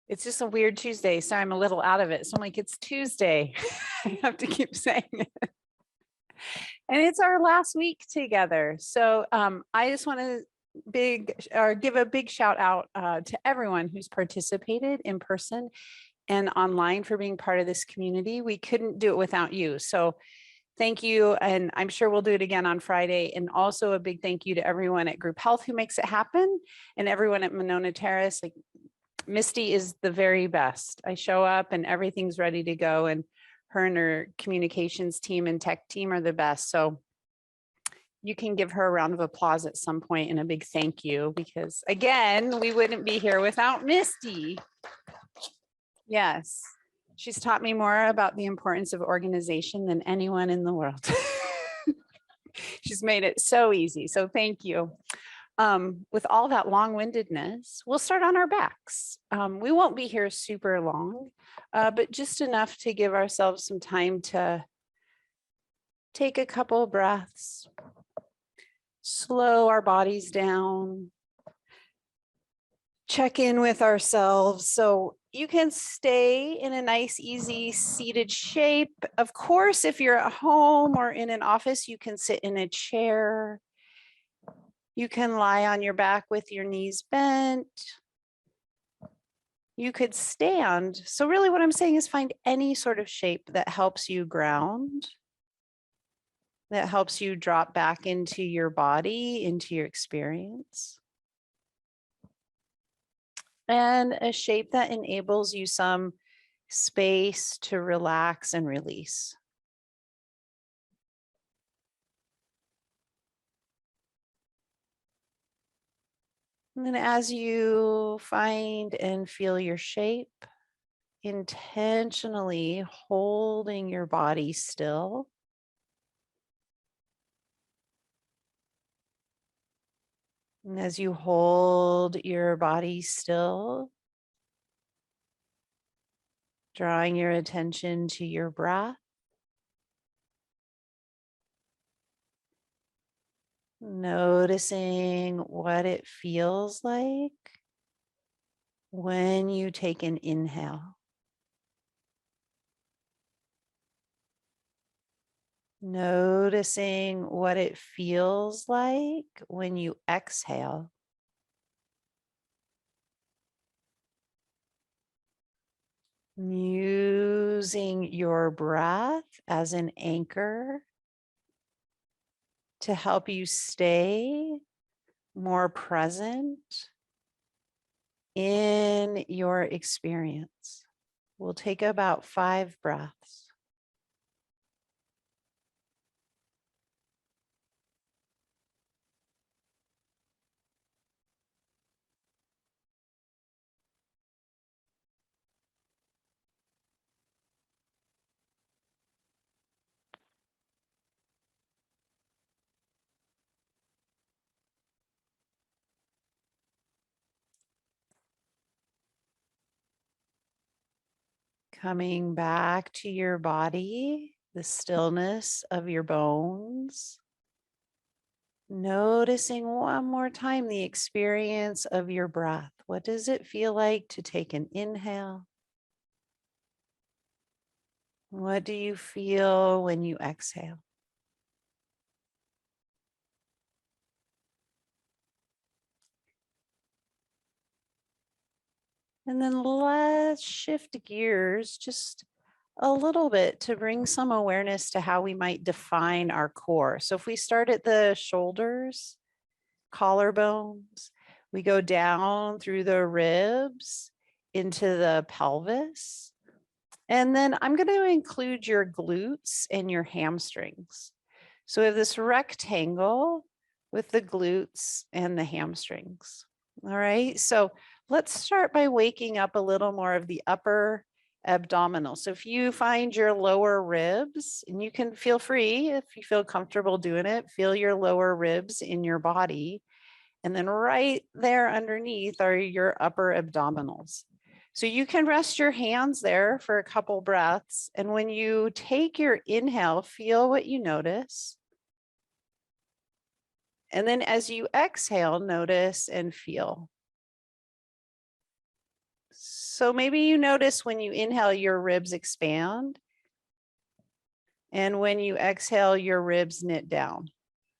It's just a weird Tuesday, so I'm a little out of it. So I'm like, it's Tuesday. I have to keep saying it. And it's our last week together. So I just want to give a big shout out to everyone who's participated in person and online for being part of this community. We couldn't do it without you. So thank you. And I'm sure we'll do it again on Friday. And also a big thank you to everyone at Group Health who makes it happen, and everyone at Monona Terrace. Like, Misty is the very best. I show up and everything's ready to go, and her communications team and tech team are the best. So you can give her a round of applause at some point and a big thank you, because again, we wouldn't be here without Misty. Yes, she's taught me more about the importance of organization than anyone in the world. She's made it so easy. So thank you. With all that long-windedness, we'll start on our backs. We won't be here super long, but just enough to give ourselves some time to take a couple of breaths, slow our bodies down, check in with ourselves. So you can stay in a nice, easy seated shape. Of course, if you're at home or in an office, you can sit in a chair. You can lie on your back with your knees bent. You could stand. So really what I'm saying is find any sort of shape that helps you ground, that helps you drop back into your body, into your experience. And a shape that enables you some space to relax and release. And then as you find and feel your shape, intentionally holding your body still. And as you hold your body still, drawing your attention to your breath. Noticing what it feels like when you take an inhale. Noticing what it feels like when you exhale. Using your breath as an anchor to help you stay more present in your experience. We'll take about 5 breaths. Coming back to your body, the stillness of your bones. Noticing one more time the experience of your breath. What does it feel like to take an inhale? What do you feel when you exhale? And then let's shift gears just a little bit to bring some awareness to how we might define our core. So if we start at the shoulders, collarbones, we go down through the ribs into the pelvis. And then I'm going to include your glutes and your hamstrings. So we have this rectangle with the glutes and the hamstrings. All right, so let's start by waking up a little more of the upper abdominal. So if you find your lower ribs, and you can feel free, if you feel comfortable doing it, feel your lower ribs in your body. And then right there underneath are your upper abdominals. So you can rest your hands there for a couple breaths. And when you take your inhale, feel what you notice. And then as you exhale, notice and feel. So maybe you notice when you inhale, your ribs expand. And when you exhale, your ribs knit down,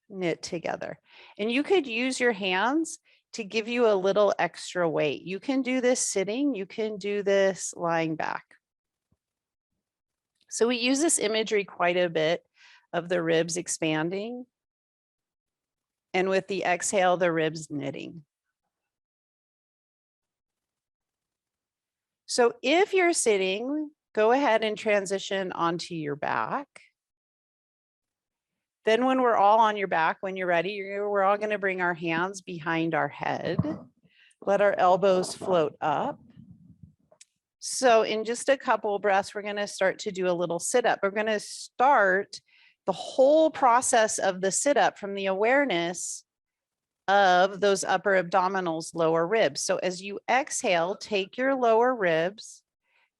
knit together. And you could use your hands to give you a little extra weight. You can do this sitting, you can do this lying back. So we use this imagery quite a bit of the ribs expanding. And with the exhale, the ribs knitting. So if you're sitting, go ahead and transition onto your back. Then when we're all on your back, when you're ready, we're all going to bring our hands behind our head. Let our elbows float up. So in just a couple breaths, we're going to start to do a little sit-up. We're going to start the whole process of the sit-up from the awareness of those upper abdominals, lower ribs. So as you exhale, take your lower ribs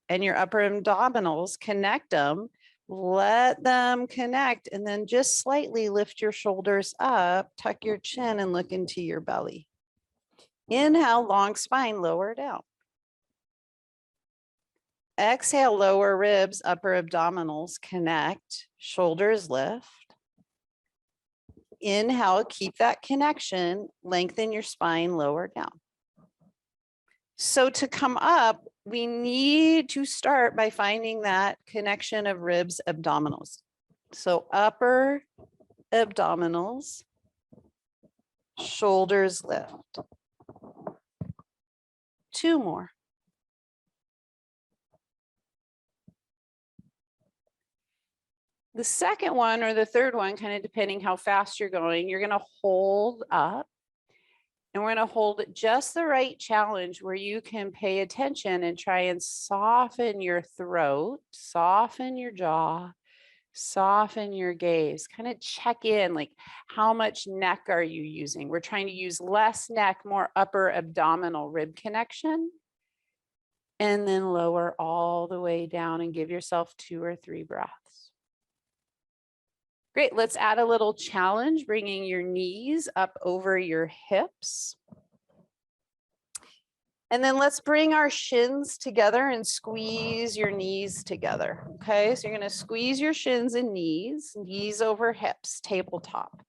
and your upper abdominals, connect them, let them connect, and then just slightly lift your shoulders up, tuck your chin and look into your belly. Inhale, long spine, lower down. Exhale, lower ribs, upper abdominals, connect, shoulders lift. Inhale, keep that connection, lengthen your spine, lower down. So to come up, we need to start by finding that connection of ribs, abdominals. So upper abdominals, shoulders lift. 2 more. The second one or the third one, kind of depending how fast you're going, you're going to hold up. And we're going to hold just the right challenge where you can pay attention and try and soften your throat, soften your jaw, soften your gaze. Kind of check in, like how much neck are you using? We're trying to use less neck, more upper abdominal rib connection. And then lower all the way down and give yourself 2 or 3 breaths. Great, let's add a little challenge, bringing your knees up over your hips. And then let's bring our shins together and squeeze your knees together, okay? So you're gonna squeeze your shins and knees, knees over hips, tabletop.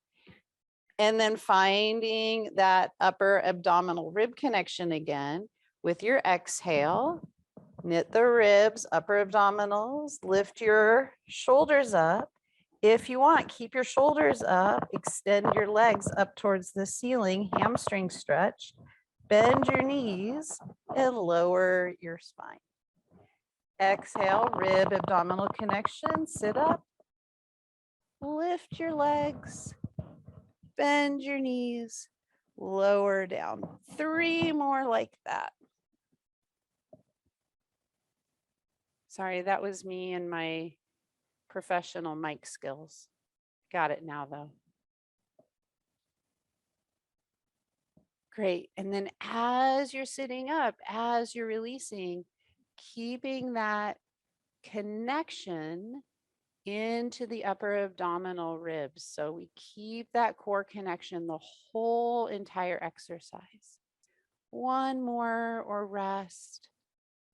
And then finding that upper abdominal rib connection again with your exhale. Knit the ribs, upper abdominals, lift your shoulders up. If you want, keep your shoulders up, extend your legs up towards the ceiling, hamstring stretch, bend your knees and lower your spine. Exhale, rib abdominal connection, sit up, lift your legs, bend your knees, lower down. 3 more like that. Sorry, that was me and my professional mic skills. Got it now though. Great. And then as you're sitting up, as you're releasing, keeping that connection into the upper abdominal ribs. So we keep that core connection the whole entire exercise. 1 more or rest.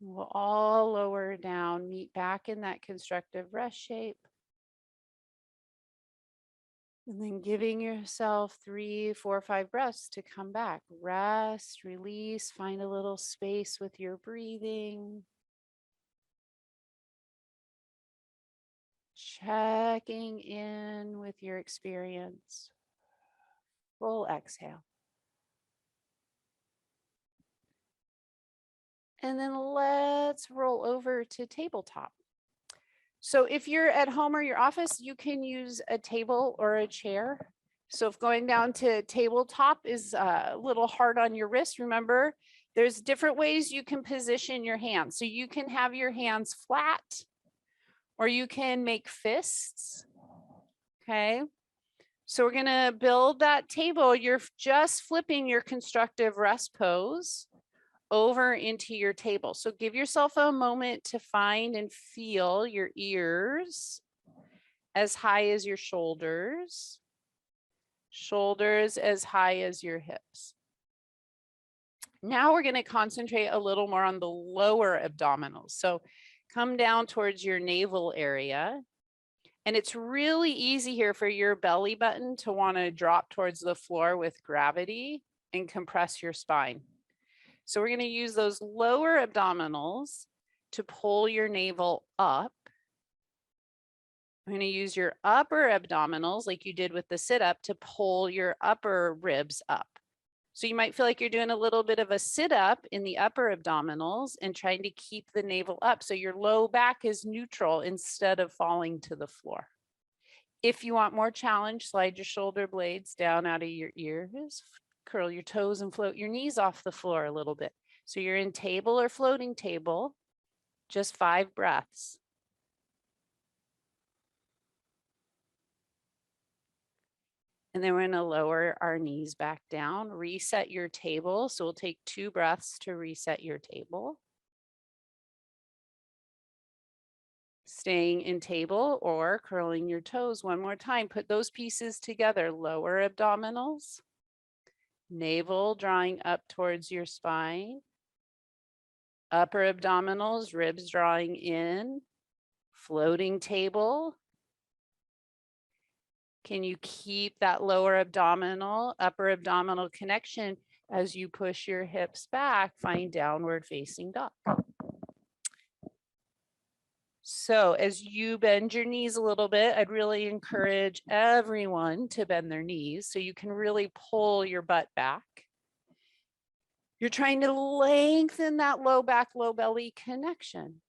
We'll all lower down, meet back in that constructive rest shape. And then giving yourself 3, 4, 5 breaths to come back. Rest, release, find a little space with your breathing. Checking in with your experience. Full exhale. And then let's roll over to tabletop. So if you're at home or your office, you can use a table or a chair. So if going down to tabletop is a little hard on your wrist, remember, there's different ways you can position your hands. So you can have your hands flat, or you can make fists, okay? So we're gonna build that table. You're just flipping your constructive rest pose over into your table. So give yourself a moment to find and feel your ears as high as your shoulders, shoulders as high as your hips. Now we're going to concentrate a little more on the lower abdominals. So come down towards your navel area. And it's really easy here for your belly button to want to drop towards the floor with gravity and compress your spine. So we're going to use those lower abdominals to pull your navel up. I'm going to use your upper abdominals like you did with the sit-up to pull your upper ribs up. So you might feel like you're doing a little bit of a sit-up in the upper abdominals and trying to keep the navel up so your low back is neutral instead of falling to the floor. If you want more challenge, slide your shoulder blades down out of your ears, curl your toes and float your knees off the floor a little bit. So you're in table or floating table, just 5 breaths. And then we're going to lower our knees back down, reset your table. So we'll take 2 breaths to reset your table. Staying in table or curling your toes one more time. Put those pieces together, lower abdominals, navel drawing up towards your spine, upper abdominals, ribs drawing in, floating table. Can you keep that lower abdominal, upper abdominal connection as you push your hips back, find downward facing dog. So as you bend your knees a little bit, I'd really encourage everyone to bend their knees so you can really pull your butt back. You're trying to lengthen that low back, low belly connection.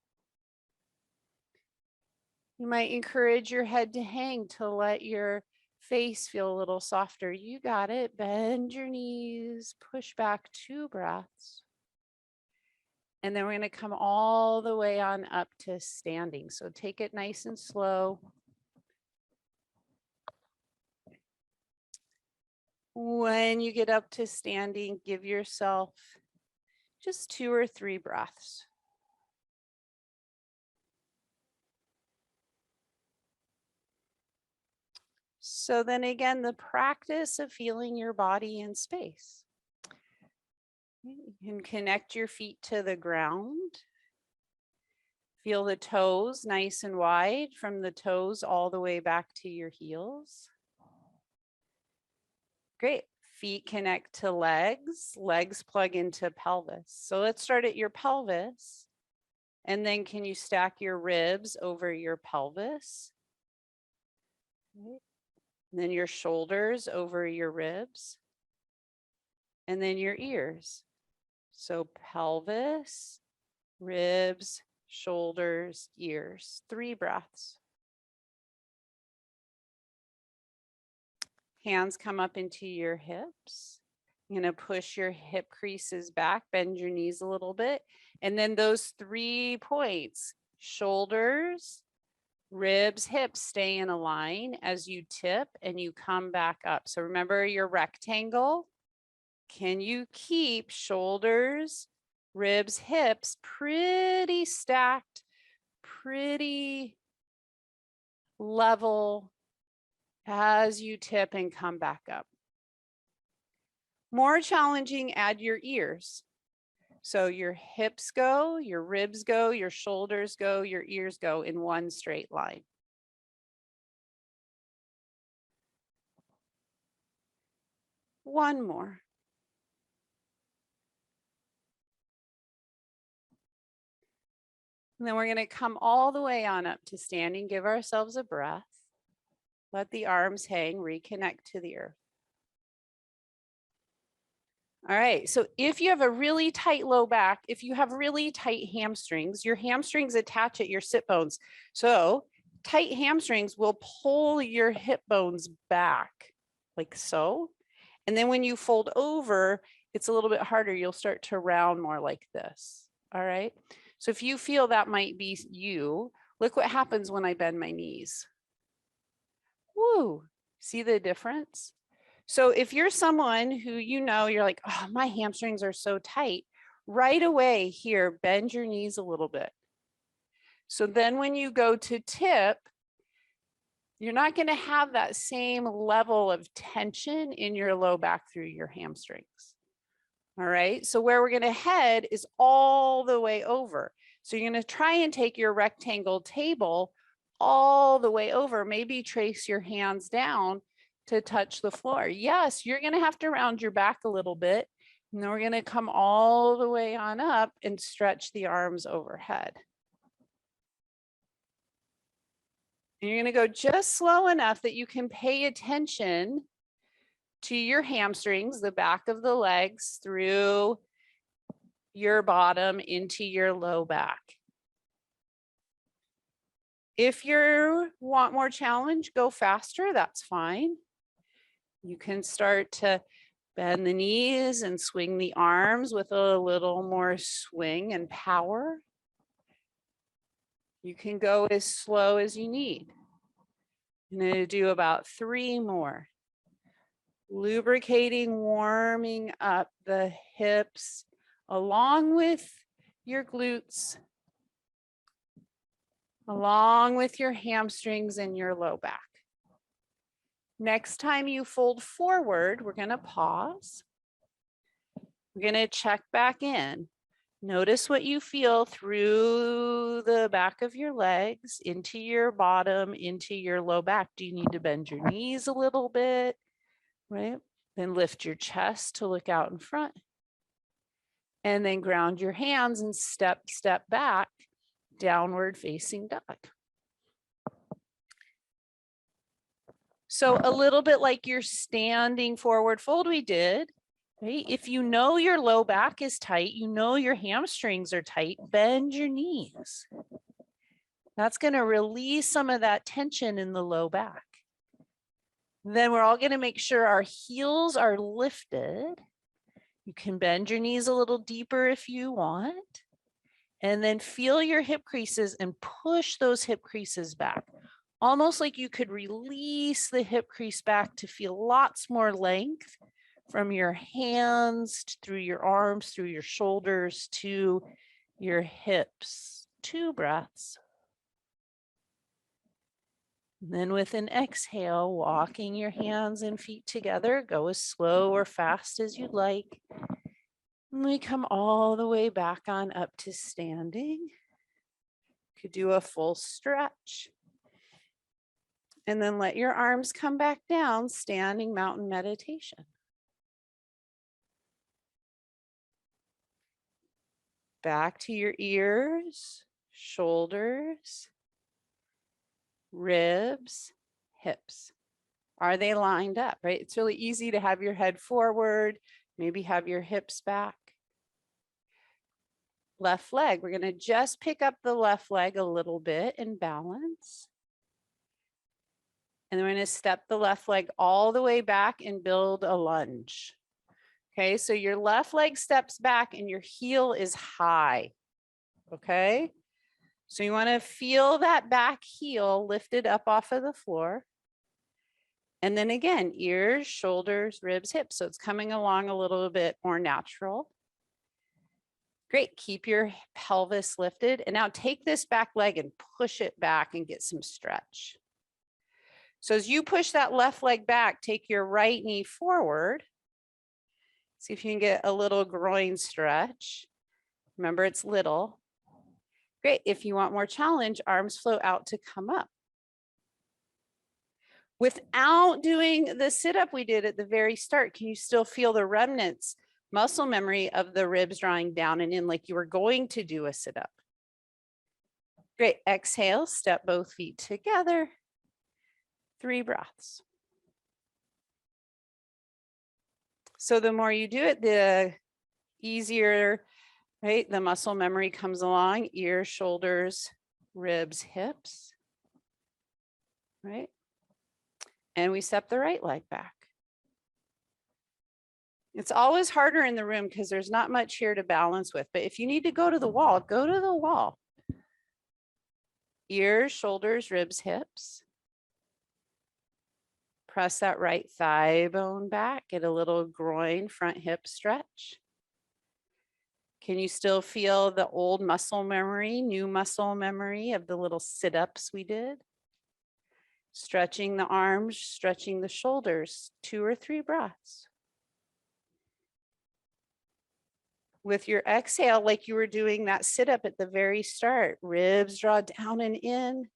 You might encourage your head to hang to let your face feel a little softer. You got it. Bend your knees, push back 2 breaths. And then we're going to come all the way on up to standing. So take it nice and slow. When you get up to standing, give yourself just 2 or 3 breaths. So then again, the practice of feeling your body in space. You can connect your feet to the ground. Feel the toes nice and wide from the toes all the way back to your heels. Great. Feet connect to legs. Legs plug into pelvis. So let's start at your pelvis. And then can you stack your ribs over your pelvis? And then your shoulders over your ribs. And then your ears. So pelvis, ribs, shoulders, ears. 3 breaths. Hands come up into your hips. You're going to push your hip creases back, bend your knees a little bit. And then those 3 points, shoulders, ribs, hips, stay in a line as you tip and you come back up. So remember your rectangle. Can you keep shoulders, ribs, hips pretty stacked, pretty level as you tip and come back up? More challenging, add your ears. So your hips go, your ribs go, your shoulders go, your ears go in one straight line. One more. And then we're going to come all the way on up to standing, give ourselves a breath. Let the arms hang, reconnect to the earth. All right, so if you have a really tight low back, if you have really tight hamstrings, your hamstrings attach at your sit bones. So tight hamstrings will pull your hip bones back like so. And then when you fold over, it's a little bit harder. You'll start to round more like this. All right. So if you feel that might be you, look what happens when I bend my knees. Woo, see the difference? So if you're someone who you're like, oh, my hamstrings are so tight, right away here, bend your knees a little bit. So then when you go to tip, you're not going to have that same level of tension in your low back through your hamstrings. All right, so where we're going to head is all the way over. So you're going to try and take your rectangle table all the way over. Maybe trace your hands down to touch the floor. Yes, you're going to have to round your back a little bit. And then we're going to come all the way on up and stretch the arms overhead. And you're going to go just slow enough that you can pay attention to your hamstrings, the back of the legs, through your bottom into your low back. If you want more challenge, go faster, that's fine. You can start to bend the knees and swing the arms with a little more swing and power. You can go as slow as you need. I'm going to do about 3 more. Lubricating, warming up the hips along with your glutes, along with your hamstrings and your low back. Next time you fold forward, we're going to pause. We're going to check back in. Notice what you feel through the back of your legs, into your bottom, into your low back. Do you need to bend your knees a little bit? Right? Then lift your chest to look out in front. And then ground your hands and step back, downward facing dog. So a little bit like your standing forward fold we did, right? If you know your low back is tight, you know your hamstrings are tight, bend your knees. That's going to release some of that tension in the low back. Then we're all going to make sure our heels are lifted. You can bend your knees a little deeper if you want. And then feel your hip creases and push those hip creases back. Almost like you could release the hip crease back to feel lots more length from your hands through your arms, through your shoulders to your hips. 2 breaths. And then with an exhale, walking your hands and feet together, go as slow or fast as you'd like. And we come all the way back on up to standing. Could do a full stretch. And then let your arms come back down, standing mountain meditation. Back to your ears, shoulders, ribs, hips. Are they lined up, right? It's really easy to have your head forward, maybe have your hips back. Left leg, we're going to just pick up the left leg a little bit and balance. And then we're going to step the left leg all the way back and build a lunge. Okay, so your left leg steps back and your heel is high. Okay, so you want to feel that back heel lifted up off of the floor. And then again, ears, shoulders, ribs, hips. So it's coming along a little bit more natural. Great, keep your pelvis lifted. And now take this back leg and push it back and get some stretch. So as you push that left leg back, take your right knee forward. See if you can get a little groin stretch. Remember, it's little. Great, if you want more challenge, arms flow out to come up. Without doing the sit-up we did at the very start, can you still feel the remnants, muscle memory of the ribs drawing down and in like you were going to do a sit-up? Great, exhale, step both feet together. 3 breaths. So the more you do it, the easier, right? The muscle memory comes along, ears, shoulders, ribs, hips, right? And we step the right leg back. It's always harder in the room because there's not much here to balance with, but if you need to go to the wall, go to the wall. Ears, shoulders, ribs, hips. Press that right thigh bone back, get a little groin, front hip stretch. Can you still feel the old muscle memory, new muscle memory of the little sit-ups we did? Stretching the arms, stretching the shoulders, 2 or 3 breaths. With your exhale, like you were doing that sit up at the very start, ribs draw down and in,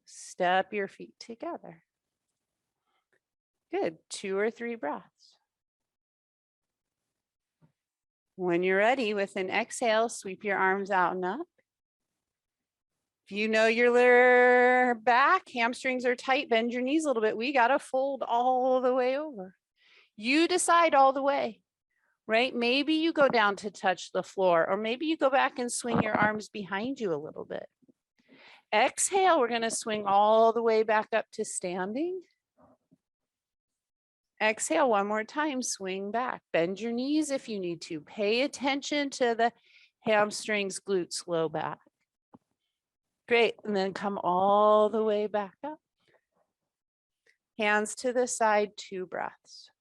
step your feet together. Good, 2 or 3 breaths. When you're ready, with an exhale, sweep your arms out and up. If you know your back, hamstrings are tight, bend your knees a little bit. We got to fold all the way over. You decide all the way, right? Maybe you go down to touch the floor, or maybe you go back and swing your arms behind you a little bit. Exhale, we're going to swing all the way back up to standing. Exhale one more time, swing back. Bend your knees if you need to. Pay attention to the hamstrings, glutes, low back. Great, and then come all the way back up. Hands to the side, 2 breaths.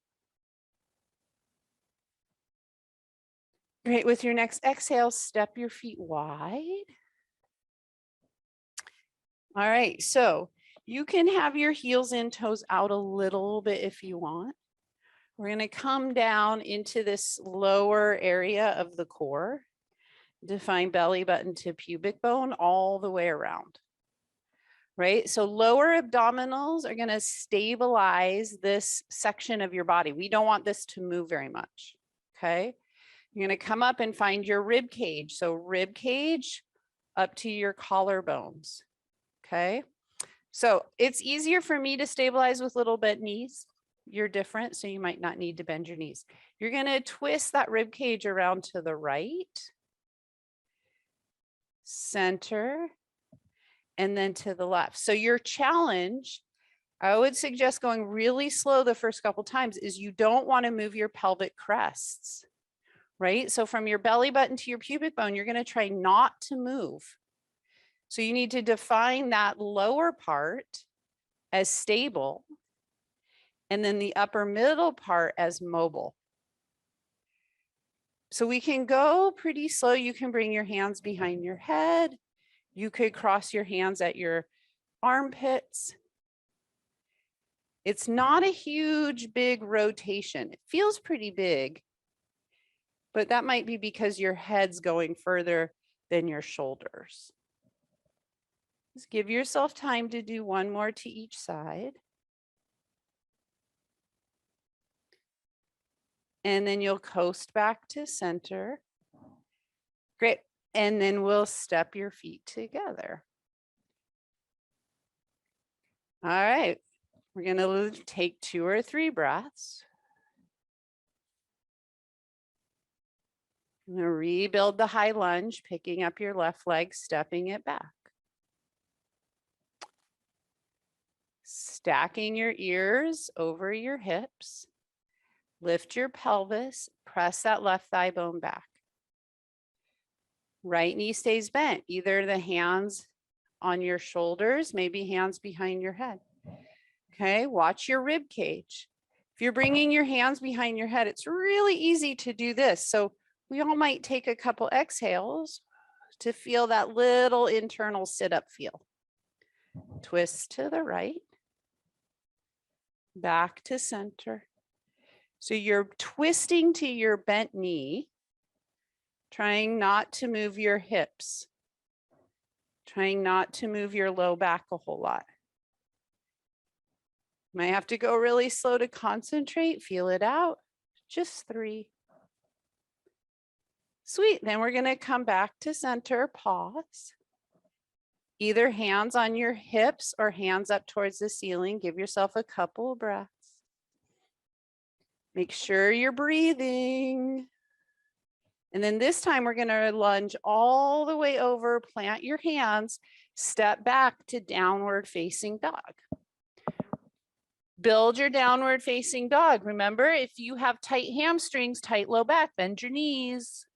Great, with your next exhale, step your feet wide. All right, so you can have your heels in, toes out a little bit if you want. We're gonna come down into this lower area of the core. Define belly button to pubic bone all the way around, right? So lower abdominals are gonna stabilize this section of your body. We don't want this to move very much, okay? You're gonna come up and find your rib cage. So rib cage up to your collarbones, okay? So it's easier for me to stabilize with little bent knees. You're different, so you might not need to bend your knees. You're gonna twist that rib cage around to the right, center, and then to the left. So your challenge, I would suggest going really slow the first couple times, is you don't want to move your pelvic crests, right? So from your belly button to your pubic bone, you're going to try not to move. So you need to define that lower part as stable, and then the upper middle part as mobile. So we can go pretty slow. You can bring your hands behind your head. You could cross your hands at your armpits. It's not a huge, big rotation. It feels pretty big, but that might be because your head's going further than your shoulders. Just give yourself time to do one more to each side. And then you'll coast back to center. Great. And then we'll step your feet together. All right. We're going to take 2 or 3 breaths. I'm going to rebuild the high lunge, picking up your left leg, stepping it back. Stacking your ears over your hips. Lift your pelvis, press that left thigh bone back. Right knee stays bent, either the hands on your shoulders, maybe hands behind your head. Okay, watch your rib cage. If you're bringing your hands behind your head, it's really easy to do this. So we all might take a couple exhales to feel that little internal sit-up feel. Twist to the right, back to center. So you're twisting to your bent knee, trying not to move your hips, trying not to move your low back a whole lot. Might have to go really slow to concentrate, feel it out. Just 3. Sweet, then we're gonna come back to center, pause. Either hands on your hips or hands up towards the ceiling. Give yourself a couple of breaths. Make sure you're breathing. And then this time we're gonna lunge all the way over, plant your hands, step back to downward facing dog. Build your downward facing dog. Remember, if you have tight hamstrings, tight low back, bend your knees.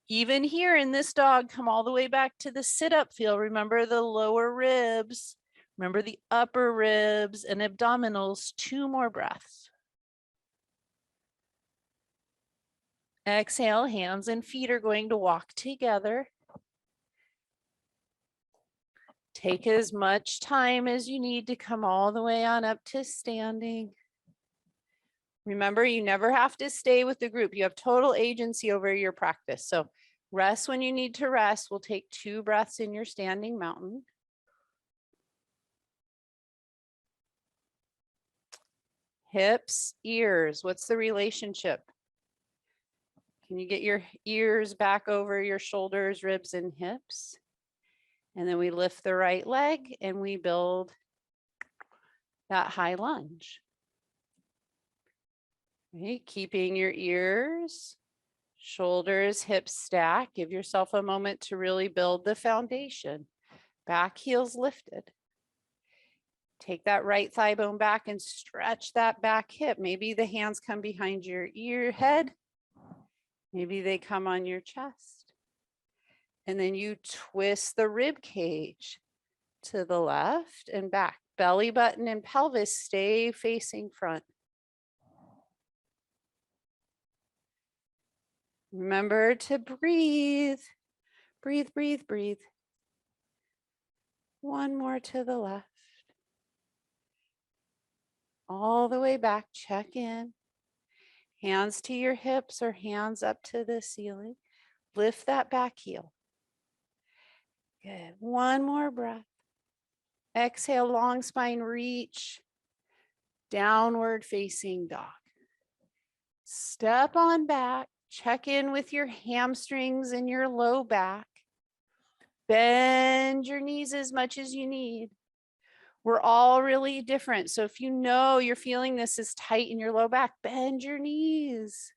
Even here in this dog, come all the way back to the sit-up feel. Remember the lower ribs. Remember the upper ribs and abdominals. 2 more breaths. Exhale, hands and feet are going to walk together. Take as much time as you need to come all the way on up to standing. Remember, you never have to stay with the group. You have total agency over your practice. So rest when you need to rest. We'll take 2 breaths in your standing mountain. Hips, ears, what's the relationship? Can you get your ears back over your shoulders, ribs, and hips? And then we lift the right leg and we build that high lunge. Right? Keeping your ears, shoulders, hips stacked. Give yourself a moment to really build the foundation. Back heels lifted. Take that right thigh bone back and stretch that back hip. Maybe the hands come behind your head. Maybe they come on your chest. And then you twist the rib cage to the left and back. Belly button and pelvis stay facing front. Remember to breathe. Breathe, breathe, breathe. One more to the left. All the way back, check in. Hands to your hips or hands up to the ceiling. Lift that back heel. Good. One more breath. Exhale, long spine reach. Downward facing dog. Step on back. Check in with your hamstrings and your low back. Bend your knees as much as you need. We're all really different. So if you know you're feeling this is tight in your low back, bend your knees.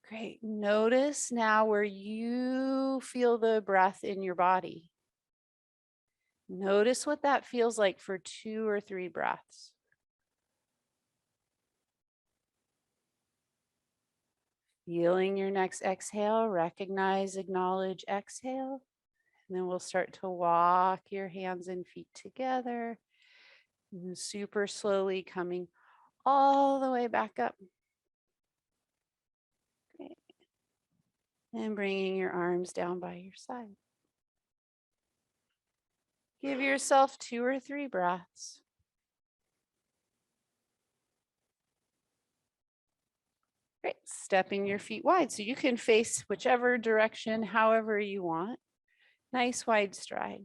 Great. Notice now where you feel the breath in your body. Notice what that feels like for 2 or 3 breaths. Feeling your next exhale, recognize, acknowledge, exhale. And then we'll start to walk your hands and feet together. And super slowly coming all the way back up. Great. And bringing your arms down by your side. Give yourself 2 or 3 breaths. Great. Stepping your feet wide so you can face whichever direction, however you want. Nice wide stride.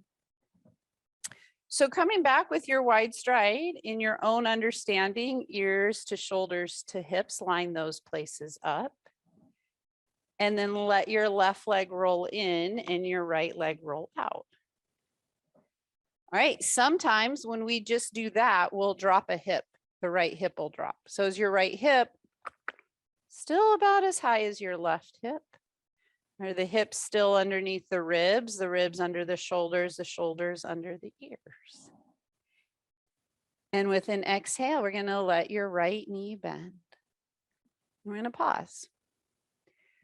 So coming back with your wide stride in your own understanding, ears to shoulders to hips, line those places up. And then let your left leg roll in and your right leg roll out. All right, sometimes when we just do that, we'll drop a hip. The right hip will drop. So is your right hip still about as high as your left hip? Are the hips still underneath the ribs under the shoulders under the ears? And with an exhale, we're going to let your right knee bend. We're going to pause.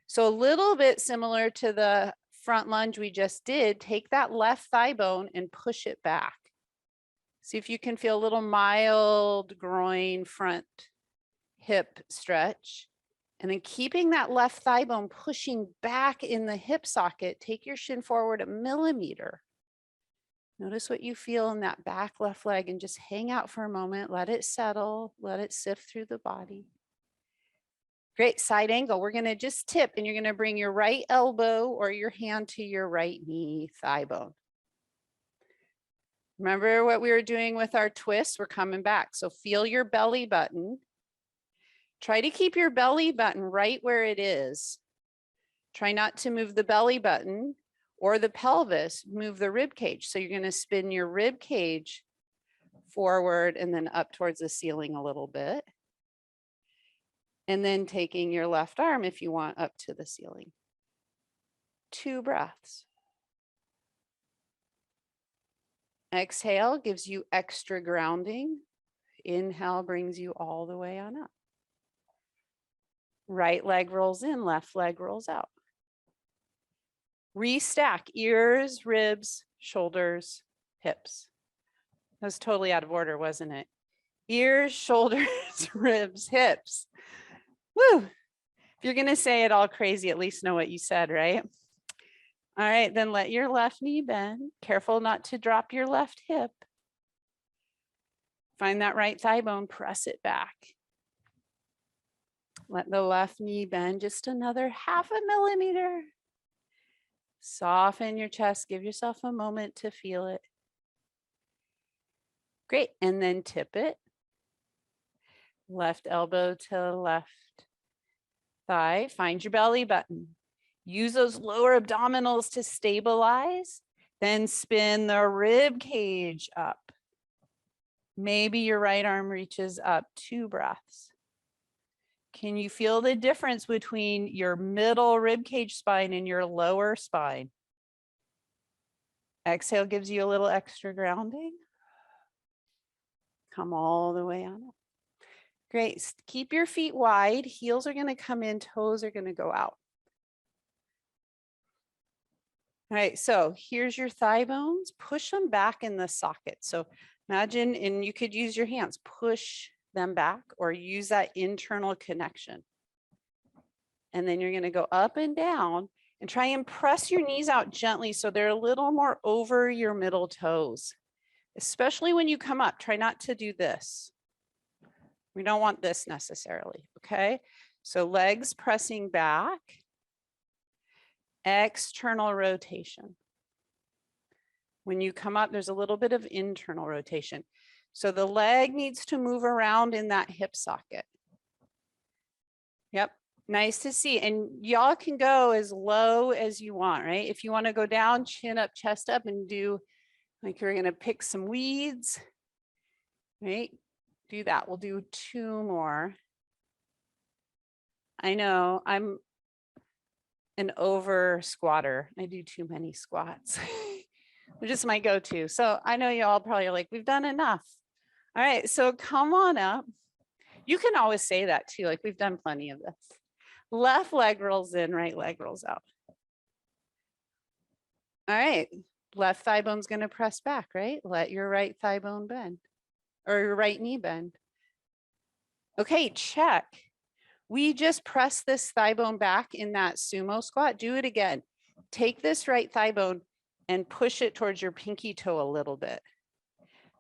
So a little bit similar to the front lunge we just did, take that left thigh bone and push it back. See if you can feel a little mild groin front hip stretch. And then keeping that left thigh bone pushing back in the hip socket, take your shin forward 1 millimeter. Notice what you feel in that back left leg and just hang out for a moment. Let it settle, let it sift through the body. Great, side angle. We're going to just tip and you're going to bring your right elbow or your hand to your right knee thigh bone. Remember what we were doing with our twist? We're coming back. So feel your belly button. Try to keep your belly button right where it is. Try not to move the belly button or the pelvis, move the rib cage. So you're going to spin your rib cage forward and then up towards the ceiling a little bit. And then taking your left arm, if you want, up to the ceiling. 2 breaths. Exhale gives you extra grounding. Inhale brings you all the way on up. Right leg rolls in, left leg rolls out. Restack ears, ribs, shoulders, hips. That was totally out of order, wasn't it? Ears, shoulders, ribs, hips. Woo! If you're going to say it all crazy, at least know what you said, right? All right, then let your left knee bend. Careful not to drop your left hip. Find that right thigh bone, press it back. Let the left knee bend just another 0.5 millimeter. Soften your chest. Give yourself a moment to feel it. Great. And then tip it. Left elbow to left thigh. Find your belly button. Use those lower abdominals to stabilize. Then spin the rib cage up. Maybe your right arm reaches up. 2 breaths. Can you feel the difference between your middle rib cage spine and your lower spine? Exhale gives you a little extra grounding. Come all the way on up. Great. Keep your feet wide. Heels are going to come in, toes are going to go out. All right, so here's your thigh bones. Push them back in the socket. So imagine, and you could use your hands, push them back or use that internal connection. And then you're going to go up and down and try and press your knees out gently so they're a little more over your middle toes, especially when you come up. Try not to do this. We don't want this necessarily, okay? So legs pressing back, external rotation. When you come up, there's a little bit of internal rotation. So the leg needs to move around in that hip socket. Yep, nice to see. And y'all can go as low as you want, right? If you want to go down, chin up, chest up, and do like you're going to pick some weeds, right? Do that. We'll do 2 more. I know I'm an over squatter. I do too many squats. Which is my go-to. So I know you all probably are like, we've done enough. All right, so come on up. You can always say that too, like we've done plenty of this. Left leg rolls in, right leg rolls out. All right, left thigh bone's gonna press back, right? Let your right thigh bone bend, or your right knee bend. Okay, check. We just pressed this thigh bone back in that sumo squat. Do it again. Take this right thigh bone and push it towards your pinky toe a little bit.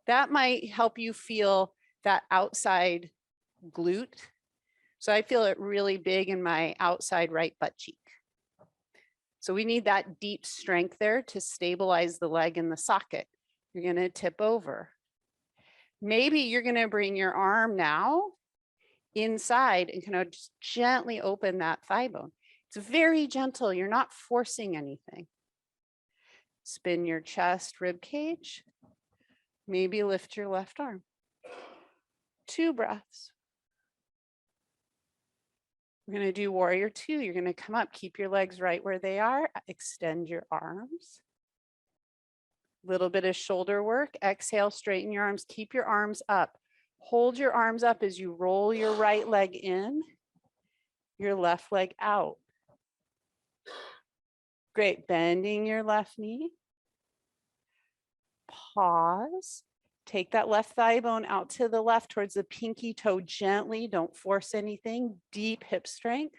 That might help you feel that outside glute. So I feel it really big in my outside right butt cheek. So we need that deep strength there to stabilize the leg in the socket. You're going to tip over. Maybe you're going to bring your arm now inside and kind of just gently open that thigh bone. It's very gentle. You're not forcing anything. Spin your chest, rib cage. Maybe lift your left arm. 2 breaths. We're going to do warrior 2. You're going to come up, keep your legs right where they are, extend your arms. Little bit of shoulder work. Exhale, straighten your arms, keep your arms up. Hold your arms up as you roll your right leg in, your left leg out. Great, bending your left knee. Pause. Take that left thigh bone out to the left towards the pinky toe gently. Don't force anything. Deep hip strength.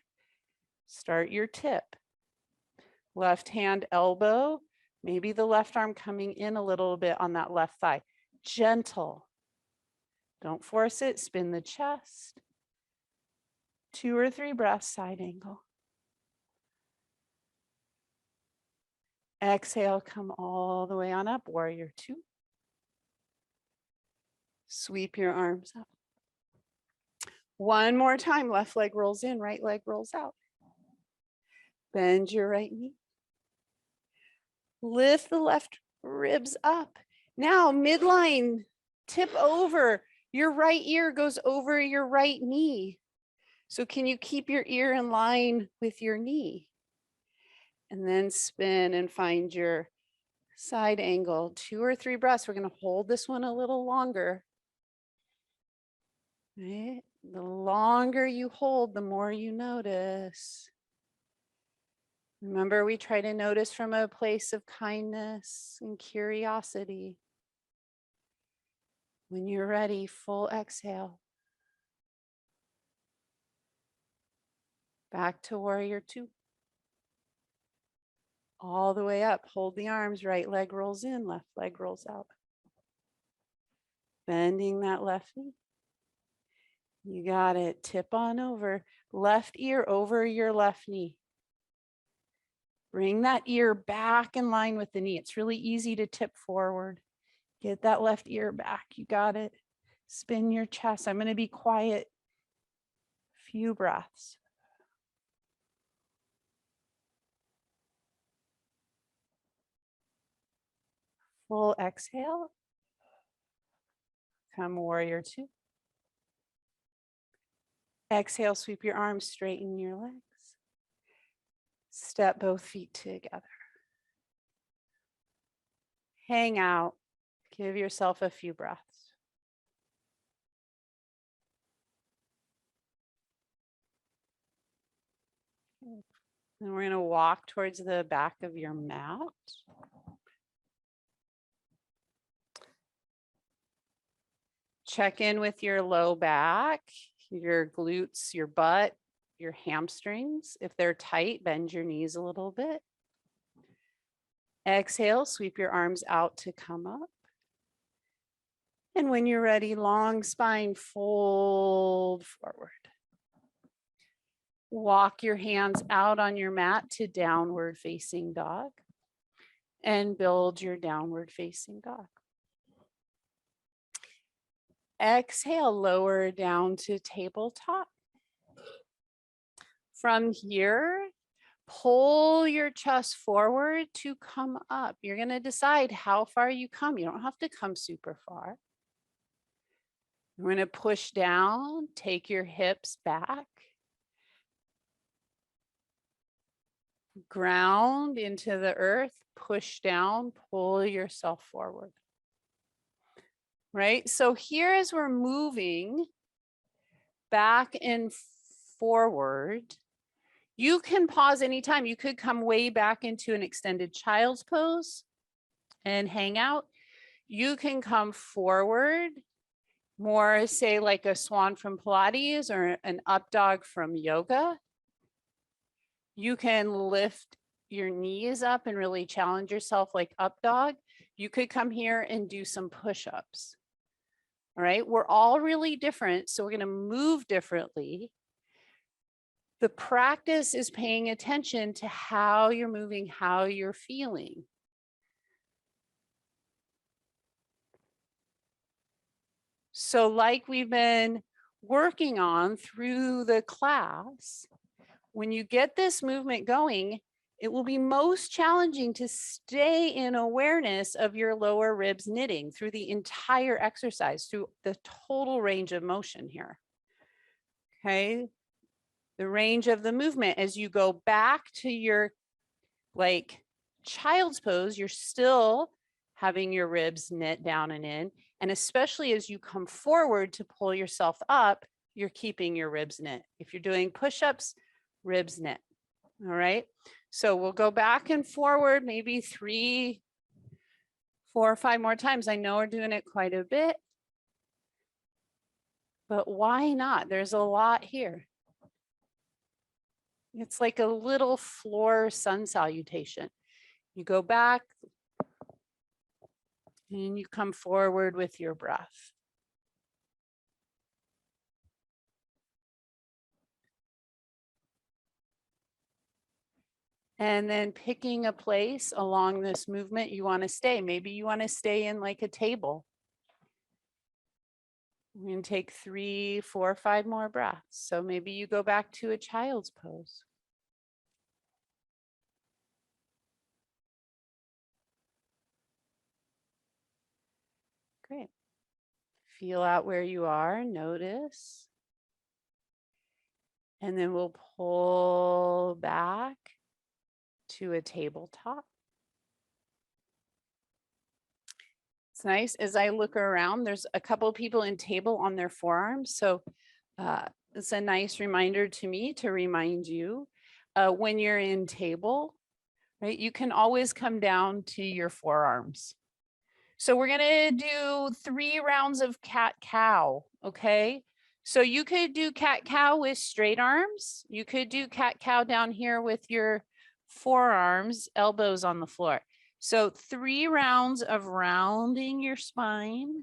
Start your tip. Left hand elbow. Maybe the left arm coming in a little bit on that left thigh. Gentle. Don't force it. Spin the chest. 2 or 3 breaths, side angle. Exhale, come all the way on up, warrior 2. Sweep your arms up. One more time, left leg rolls in, right leg rolls out. Bend your right knee. Lift the left ribs up. Now midline, tip over. Your right ear goes over your right knee. So can you keep your ear in line with your knee? And then spin and find your side angle. 2 or 3 breaths. We're going to hold this one a little longer. Right? The longer you hold, the more you notice. Remember, we try to notice from a place of kindness and curiosity. When you're ready, full exhale. Back to warrior 2. All the way up, hold the arms, right leg rolls in, left leg rolls out. Bending that left knee. You got it. Tip on over. Left ear over your left knee. Bring that ear back in line with the knee. It's really easy to tip forward. Get that left ear back. You got it. Spin your chest. I'm going to be quiet. Few breaths. Full exhale. Come warrior two. Exhale, sweep your arms, straighten your legs. Step both feet together. Hang out. Give yourself a few breaths. And we're going to walk towards the back of your mat. Check in with your low back, your glutes, your butt, your hamstrings. If they're tight, bend your knees a little bit. Exhale, sweep your arms out to come up. And when you're ready, long spine, fold forward. Walk your hands out on your mat to downward facing dog and build your downward facing dog. Exhale, lower down to tabletop. From here, pull your chest forward to come up. You're going to decide how far you come. You don't have to come super far. We're going to push down, take your hips back. Ground into the earth, push down, pull yourself forward. Right? So here as we're moving back and forward, you can pause anytime. You could come way back into an extended child's pose and hang out. You can come forward, more say like a swan from Pilates or an up dog from yoga. You can lift your knees up and really challenge yourself like up dog. You could come here and do some push-ups. All right, we're all really different, so we're going to move differently. The practice is paying attention to how you're moving, how you're feeling. So like we've been working on through the class, when you get this movement going, it will be most challenging to stay in awareness of your lower ribs knitting through the entire exercise, through the total range of motion here. Okay, the range of the movement as you go back to your like child's pose, you're still having your ribs knit down and in. And especially as you come forward to pull yourself up, you're keeping your ribs knit. If you're doing push-ups, ribs knit. All right. So we'll go back and forward, maybe 3, 4, or 5 more times. I know we're doing it quite a bit, but why not? There's a lot here. It's like a little floor sun salutation. You go back and you come forward with your breath. And then picking a place along this movement you want to stay. Maybe you want to stay in like a table. We're going to take 3, 4, 5 more breaths. So maybe you go back to a child's pose. Great. Feel out where you are, notice. And then we'll pull back to a tabletop. It's nice as I look around, there's a couple of people in table on their forearms. So it's a nice reminder to me to remind you when you're in table, right? You can always come down to your forearms. So we're gonna do 3 rounds of cat-cow, okay? So you could do cat-cow with straight arms. You could do cat-cow down here with your forearms, elbows on the floor. So 3 rounds of rounding your spine.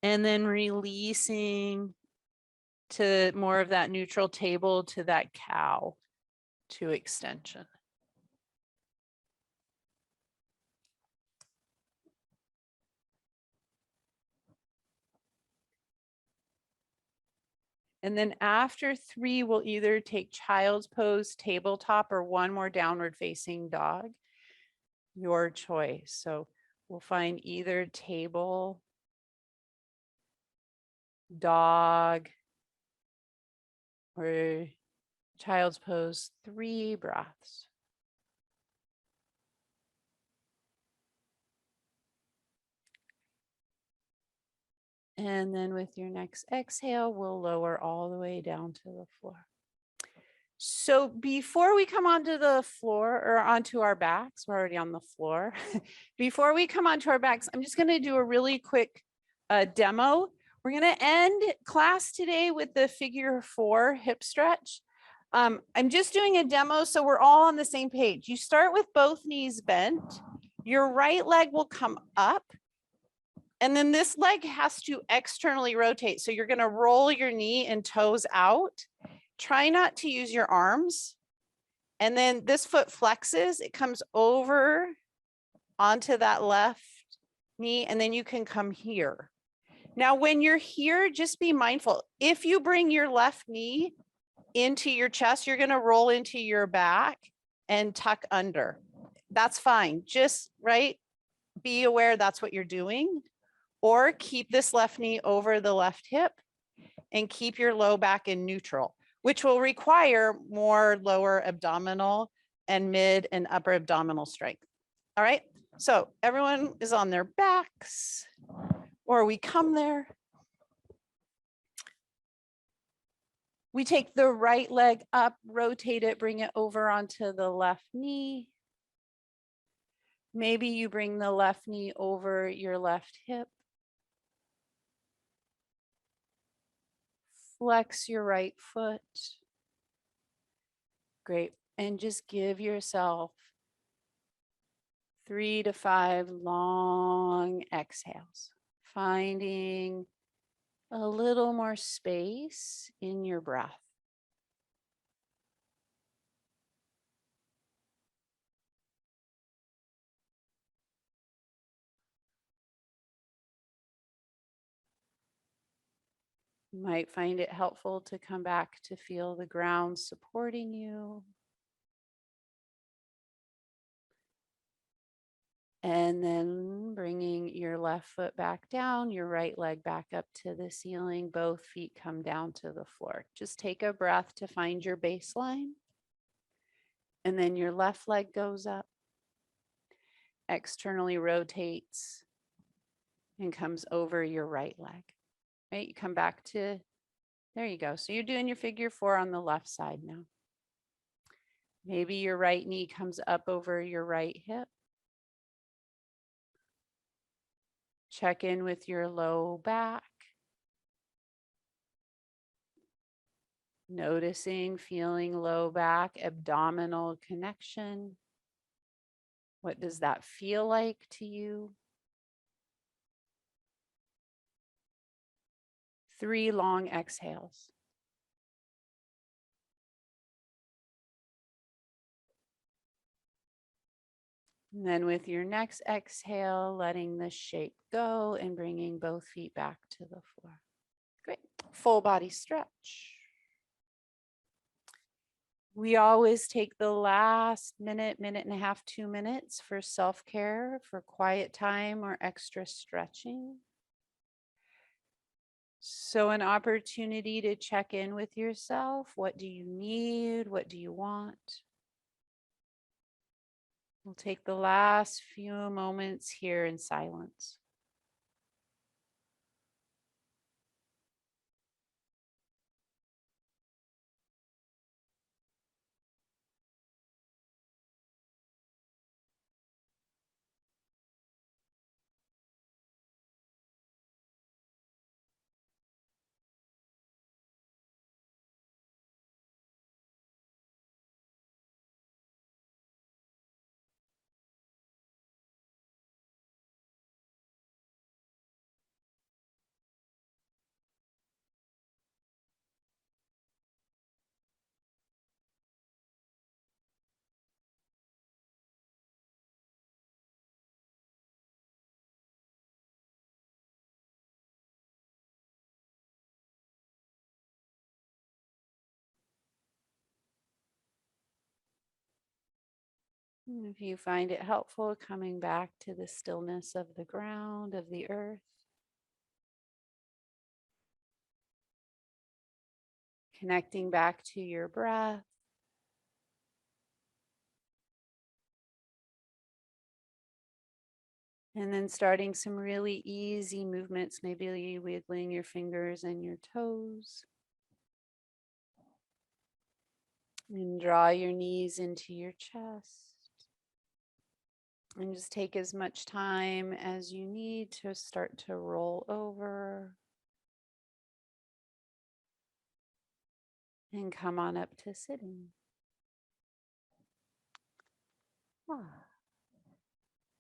And then releasing to more of that neutral table to that cow to extension. And then after 3, we'll either take child's pose, tabletop, or one more downward facing dog. Your choice. So we'll find either table, dog, or child's pose, 3 breaths. And then with your next exhale, we'll lower all the way down to the floor. So before we come onto the floor or onto our backs, we're already on the floor. Before we come onto our backs, I'm just going to do a really quick demo. We're going to end class today with the figure 4 hip stretch. I'm just doing a demo so we're all on the same page. You start with both knees bent. Your right leg will come up. And then this leg has to externally rotate. So you're going to roll your knee and toes out. Try not to use your arms. And then this foot flexes. It comes over onto that left knee. And then you can come here. Now, when you're here, just be mindful. If you bring your left knee into your chest, you're going to roll into your back and tuck under. That's fine. Just be aware that's what you're doing. Or keep this left knee over the left hip and keep your low back in neutral, which will require more lower abdominal and mid and upper abdominal strength. All right, so everyone is on their backs, or we come there. We take the right leg up, rotate it, bring it over onto the left knee. Maybe you bring the left knee over your left hip. Flex your right foot. Great. And just give yourself 3 to 5 long exhales, finding a little more space in your breath. You might find it helpful to come back to feel the ground supporting you. And then bringing your left foot back down, your right leg back up to the ceiling, both feet come down to the floor. Just take a breath to find your baseline. And then your left leg goes up, externally rotates, and comes over your right leg. Right, you come back to, there you go. So you're doing your figure 4 on the left side now. Maybe your right knee comes up over your right hip. Check in with your low back. Noticing, feeling low back, abdominal connection. What does that feel like to you? 3 long exhales. And then with your next exhale, letting the shape go and bringing both feet back to the floor. Great. Full body stretch. We always take the last minute, minute and a half, 2 minutes for self-care, for quiet time or extra stretching. So an opportunity to check in with yourself. What do you need? What do you want? We'll take the last few moments here in silence. If you find it helpful, coming back to the stillness of the ground, of the earth. Connecting back to your breath. And then starting some really easy movements, maybe wiggling your fingers and your toes. And draw your knees into your chest. And just take as much time as you need to start to roll over. And come on up to sitting.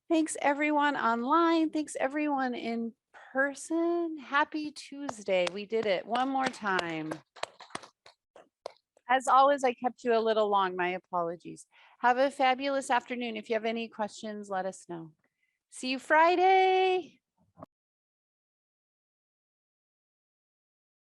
Thanks everyone online. Thanks everyone in person. Happy Tuesday. We did it one more time. As always, I kept you a little long. My apologies. Have a fabulous afternoon. If you have any questions, let us know. See you Friday.